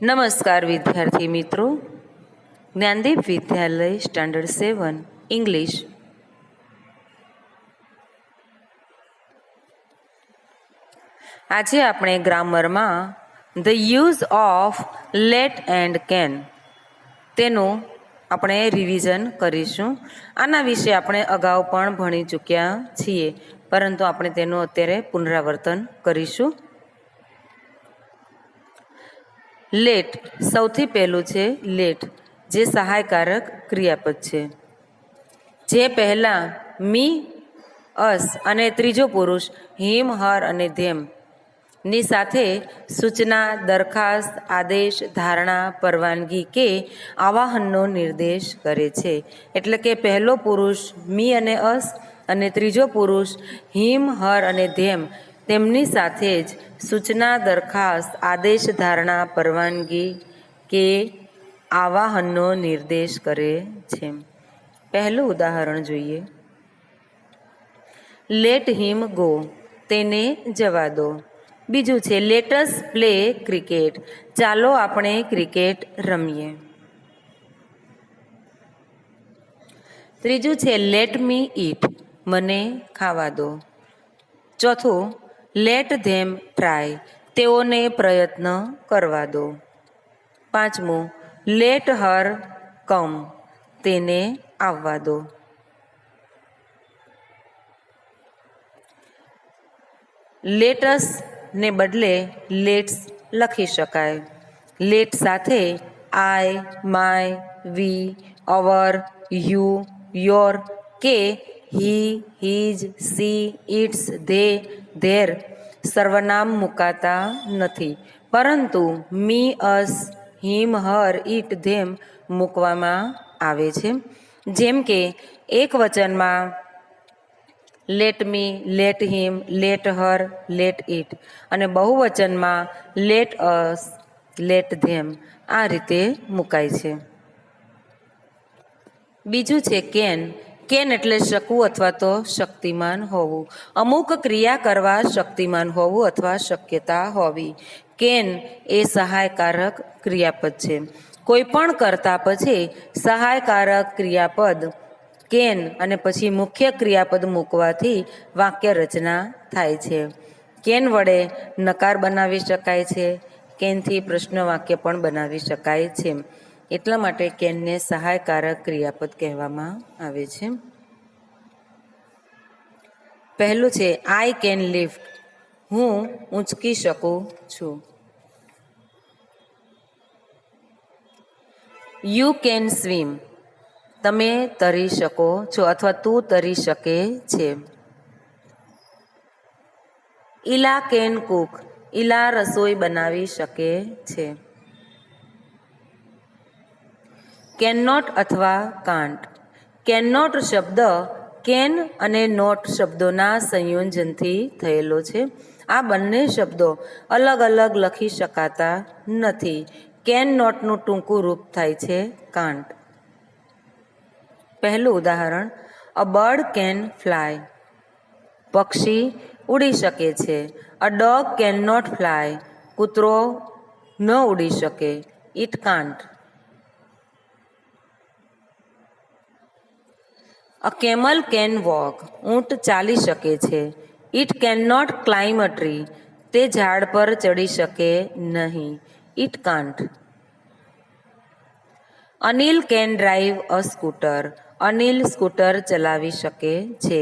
નમસ્કાર વિદ્યાર્થી મિત્રો, જ્ઞાનદીપ વિદ્યાલય સ્ટાન્ડર્ડ 7 ઇંગ્લિશ. આજે આપણે ગ્રામરમાં the use of let and can તેનું આપણે રિવિઝન કરીશું. આના વિશે આપણે અગાઉ પણ ભણી ચૂક્યા છીએ, પરંતુ આપણે તેનું અત્યારે પુનરાવર્તન કરીશું. લેટ, સૌથી પહેલું છે લેટ, જે સહાયકારક ક્રિયાપદ છે. જે પહેલાં મી, અસ અને ત્રીજો પુરુષ હિમ, હર અને ધેમ ની સાથે સૂચના, દરખાસ્ત, આદેશ, ધારણા, પરવાનગી કે આવાહનનો નિર્દેશ કરે છે. એટલે કે પહેલો પુરુષ મી અને અસ અને ત્રીજો પુરુષ હિમ, હર અને ધેમ તેમની સાથે જ સૂચના, દરખાસ્ત, આદેશ, ધારણા, પરવાનગી કે આવાહનનો નિર્દેશ કરે છે. પહેલું ઉદાહરણ જોઈએ. લેટ હિમ ગો, તેને જવા દો. બીજું છે લેટસ પ્લે ક્રિકેટ, ચાલો આપણે ક્રિકેટ રમીએ. ત્રીજું છે લેટ મી ઈટ, મને ખાવા દો. ચોથું લેટ ધેમ ટ્રાય, તેઓને પ્રયત્ન કરવા દો. પાંચમું લેટ હર કમ, તેને આવવા દો. લેટસ ને બદલે લેટ્સ લખી શકાય. લેટ સાથે I, my, we, our, you, your કે he, his, she, its, they, their સર્વનામ મુકાતા નથી, પરંતુ મી, અસ, હિમ, હર, ઇટ, ધેમ મૂકવામાં આવે છે. જેમ કે એક વચનમાં let me, let him, let her, let it, અને બહુવચનમાં લેટ અસ, લેટ ધેમ આ રીતે મુકાય છે. બીજું છે કેન. કેન એટલે શકવું અથવા તો શક્તિમાન હોવું. અમુક ક્રિયા કરવા શક્તિમાન હોવું અથવા શક્યતા હોવી. કેન એ સહાયકારક ક્રિયાપદ છે. કોઈ પણ કરતા પછી સહાયકારક ક્રિયાપદ કેન અને પછી મુખ્ય ક્રિયાપદ મૂકવાથી વાક્ય રચના થાય છે. કેન વડે નકાર બનાવી શકાય છે. કેનથી પ્રશ્ન વાક્ય પણ બનાવી શકાય છે. એટલા માટે કેનને સહાયકારક ક્રિયાપદ કહેવામાં આવે છે. પહેલું છે આઈ કેન લિફ્ટ, હું ઊંચકી શકું છું. યુ કેન સ્વિમ, તમે તરી શકો છો અથવા તું તરી શકે છે. ઈલા કેન કુક, ઈલા રસોઈ બનાવી શકે છે. કેન નોટ અથવા કાન્ટ. કેન નોટ શબ્દ કેન અને નોટ શબ્દોના સંયોજનથી થયેલો છે. આ બંને શબ્દો અલગ અલગ લખી શકાતા નથી. કેન નોટનું ટૂંકું રૂપ થાય છે કાન્ટ. પહેલું ઉદાહરણ, અ બર્ડ કેન ફ્લાય, પક્ષી ઉડી શકે છે. A dog can not fly, કૂતરો ન ઉડી શકે. It can't. A camel can walk, ઊંટ ચાલી શકે છે. It can not climb a tree, તે ઝાડ પર ચડી શકે નહીં. It can't. Anil can drive a scooter, અનિલ સ્કૂટર ચલાવી શકે છે.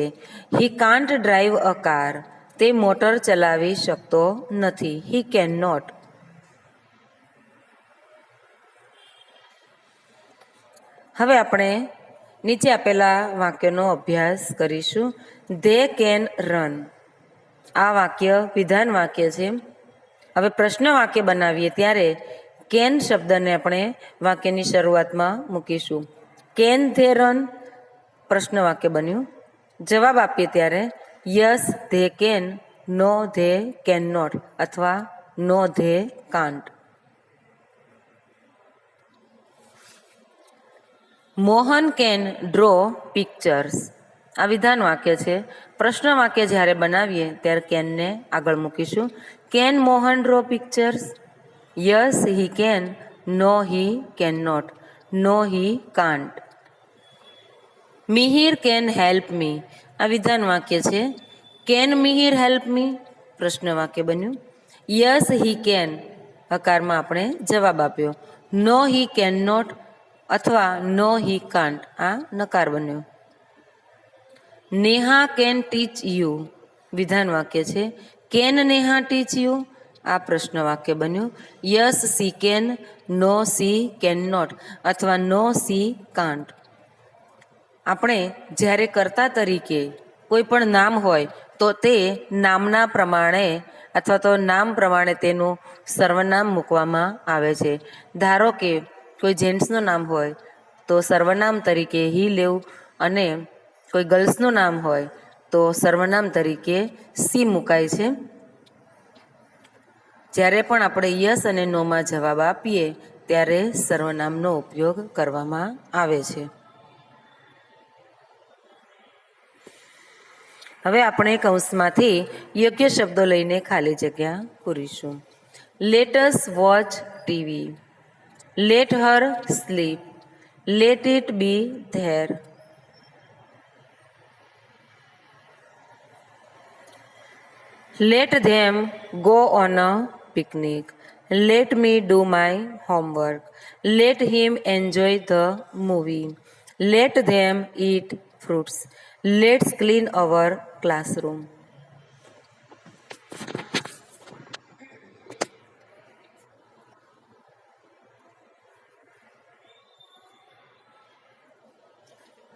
He can't drive a car, તે મોટર ચલાવી શકતો નથી. He can not. હવે આપણે નીચે આપેલા વાક્યનો અભ્યાસ કરીશું. ધે કેન રન, આ વાક્ય વિધાન વાક્ય છે. હવે પ્રશ્ન વાક્ય બનાવીએ ત્યારે કેન શબ્દને આપણે વાક્યની શરૂઆતમાં મૂકીશું. કેન ધે રન, પ્રશ્ન વાક્ય બન્યું. જવાબ આપીએ ત્યારે yes they can, no they can not અથવા no they can't. Mohan can draw pictures, આ વિધાન વાક્ય છે. પ્રશ્ન વાક્ય જ્યારે બનાવીએ ત્યારે કેનને આગળ મૂકીશું. Can Mohan draw pictures? Yes he can, no he can not, no he can't. Mihir can help me, આ વિધાન વાક્ય છે. કેન મિહિર હેલ્પ મી પ્રશ્ન વાક્ય બન્યું. યસ હી કેન હકારમાં આપણે જવાબ આપ્યો. નો હી કેન નોટ અથવા નો હી કાન્ટ આ નકાર બન્યો. નેહા કેન ટીચ યુ વિધાન વાક્ય છે. કેન નેહા ટીચ યુ આ પ્રશ્ન વાક્ય બન્યું. Yes she can, no she can not અથવા નો સી કાન્ટ. આપણે જ્યારે કર્તા તરીકે કોઈ પણ નામ હોય તો તે નામના પ્રમાણે અથવા તો નામ પ્રમાણે તેનું સર્વનામ મૂકવામાં આવે છે. ધારો કે કોઈ જેન્ટ્સનું નામ હોય તો સર્વનામ તરીકે હી લેવું અને કોઈ ગર્લ્સનું નામ હોય તો સર્વનામ તરીકે સી મુકાય છે. જ્યારે પણ આપણે યસ અને નોમાં જવાબ આપીએ ત્યારે સર્વનામનો ઉપયોગ કરવામાં આવે છે. હવે આપણે કૌંસમાંથી યોગ્ય શબ્દો લઈને ખાલી જગ્યા પૂરીશું. Let us watch TV, let her sleep, let it be there. Let them go on a picnic. Let me do my homework. Let him enjoy the movie. Let them eat fruits. Let's clean our classroom.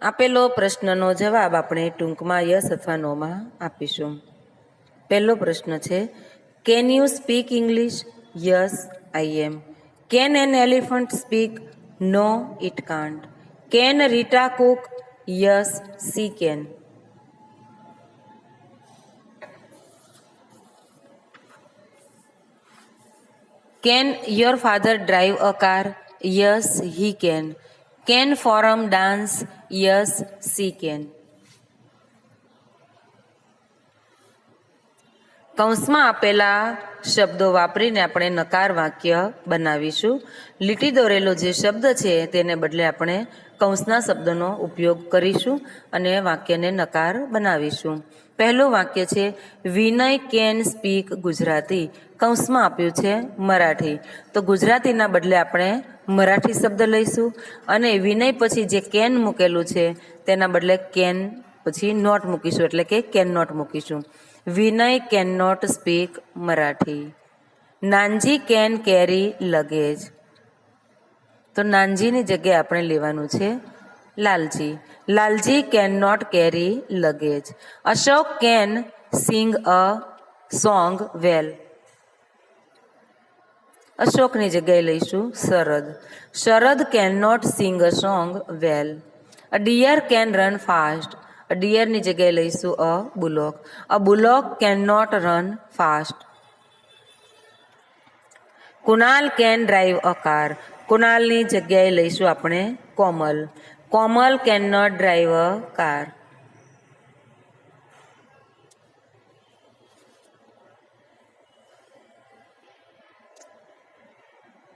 આપેલો પ્રશ્નનો જવાબ આપણે ટૂંકમાં yes અથવા નોમાં આપીશું. પહેલો પ્રશ્ન છે, can you speak English? Yes I am. Can an elephant speak? No it can't. Can Rita cook? Yes she can. Can your father drive a car? Yes he can. Can Foram dance? Yes she can. કૌંસમાં આપેલા શબ્દો વાપરીને આપણે નકાર વાક્ય બનાવીશું. લીટી દોરેલો જે શબ્દ છે તેને બદલે આપણે કૌંસના શબ્દનો ઉપયોગ કરીશું અને વાક્યને નકાર બનાવીશું. પહેલું વાક્ય છે, વિનય કેન સ્પીક ગુજરાતી. કૌંસમાં આપ્યું છે મરાઠી, તો ગુજરાતીના બદલે આપણે મરાઠી શબ્દ લઈશું અને વિનય પછી જે કેન મૂકેલું છે તેના બદલે કેન પછી નોટ મૂકીશું, એટલે કે કેન નોટ મૂકીશું. Vinay can not speak Marathi. Nanji can carry luggage, તો નાનજીની જગ્યાએ આપણે લેવાનું છે Lalji. Lalji can not carry luggage. Ashok can sing a song well. અશોકની જગ્યાએ લઈશું Sharad. Sharad can not sing a song well. A deer can run fast. ડિયરની જગ્યાએ લઈશું a bullock. A bullock can not run fast. Kunal can drive a car. કુનાલની જગ્યાએ લઈશું આપણે Komal. Komal can not drive a car.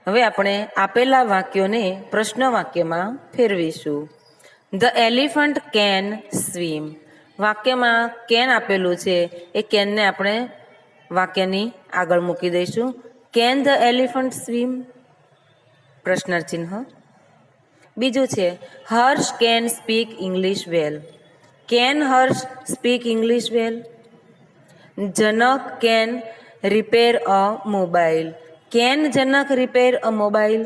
હવે આપણે આપેલા વાક્યોને પ્રશ્ન વાક્યમાં ફેરવીશું. The elephant can swim. વાક્યમાં કેન આપેલું છે એ કેનને આપણે વાક્યની આગળ મૂકી દઈશું. Can the elephant swim? પ્રશ્નાર્થ ચિહ્ન. બીજું છે, Harsh can speak English well. Can Harsh speak English well? Janak can repair a mobile. Can Janak repair a mobile?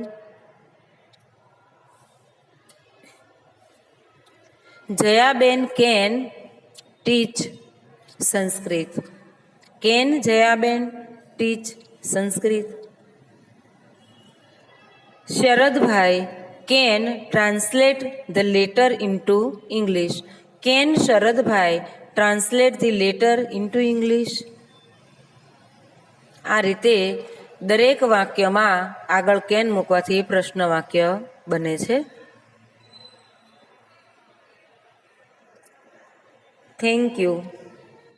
Jayaben can teach Sanskrit. Can Jayaben teach Sanskrit? Sharadbhai can translate the letter into English. Can શરદભાઈ translate the letter into English? આ રીતે દરેક વાક્યમાં આગળ can મૂકવાથી પ્રશ્ન વાક્ય બને છે. Thank you.